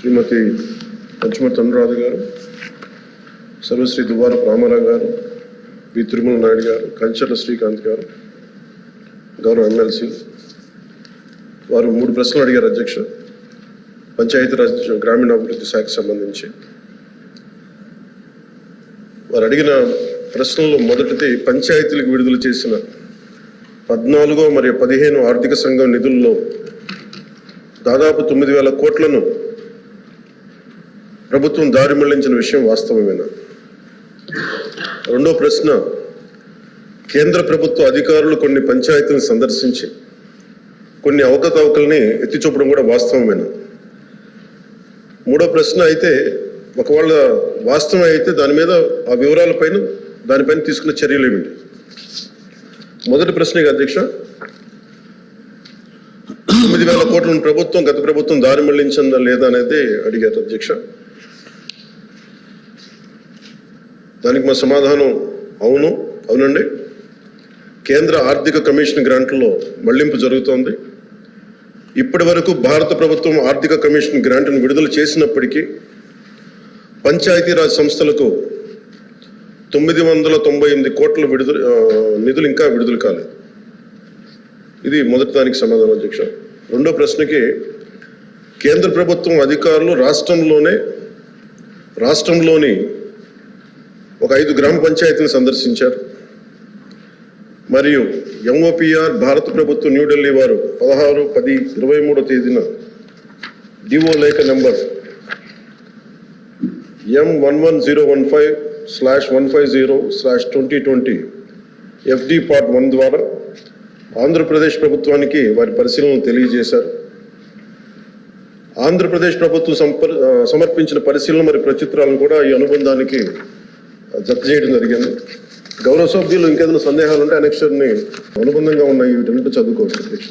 శ్రీమతి పంచమర్తి అనురాధ గారు, సర్వశ్రీ దువ్వారపు రామారావు గారు, వి తిరుమల నాయుడు గారు, కంచర్ల శ్రీకాంత్ గారు, గౌరవ ఎమ్మెల్సీ వారు 3 ప్రశ్నలు అడిగారు అధ్యక్ష. పంచాయతీరాజ్ గ్రామీణాభివృద్ధి శాఖకు సంబంధించి వారు అడిగిన ప్రశ్నల్లో మొదటిది పంచాయతీలకు విడుదల చేసిన 14 మరియు 15 ఆర్థిక సంఘం నిధుల్లో దాదాపు 9,000 కోట్లను ప్రభుత్వం దారి మళ్లించిన విషయం వాస్తవమేనా? రెండో ప్రశ్న, కేంద్ర ప్రభుత్వ అధికారులు కొన్ని పంచాయతీలను సందర్శించి కొన్ని అవకతవకల్ని ఎత్తి చూపడం కూడా వాస్తవమేనా? మూడో ప్రశ్న అయితే ఒకవేళ వాస్తవం అయితే దాని మీద ఆ వివరాలపైన దానిపైన తీసుకున్న చర్యలు ఏమిటి? మొదటి ప్రశ్నగా అధ్యక్ష, 9,000 కోట్లను గత ప్రభుత్వం దారి మళ్లించిందా లేదా అనేది అడిగారు అధ్యక్ష. దానికి మా సమాధానం అవునండి. కేంద్ర ఆర్థిక కమిషన్ గ్రాంట్లలో మళ్లింపు జరుగుతోంది. ఇప్పటి వరకు భారత ప్రభుత్వం ఆర్థిక కమిషన్ గ్రాంట్ను విడుదల చేసినప్పటికీ పంచాయతీరాజ్ సంస్థలకు 998 కోట్ల నిధులు ఇంకా విడుదల కాలేదు. ఇది మొదటి దానికి సమాధానం అధ్యక్ష. రెండో ప్రశ్నకి, కేంద్ర ప్రభుత్వం అధికారులు రాష్ట్రంలోని ఒక 5 గ్రామ పంచాయతీని సందర్శించారు. మరియు ఎంఓపిఆర్ భారత ప్రభుత్వం న్యూఢిల్లీ వారు 16/10/23 తేదీన డిఓ లేఖ నెంబర్ M11015/150/2020 FD Part 1 ద్వారా ఆంధ్రప్రదేశ్ ప్రభుత్వానికి వారి పరిశీలనలు తెలియజేశారు. ఆంధ్రప్రదేశ్ ప్రభుత్వం సమర్పించిన పరిశీలన మరియు ప్రచిత్రాలను కూడా ఈ అనుబంధానికి జత చేయడం జరిగింది. గౌరవ సభ్యులు ఇంకేదైనా సందేహాలు ఉంటే అనెక్షర్ని అనుబంధంగా ఉన్న వీటన్నిటి చదువుకోవచ్చు అధ్యక్ష.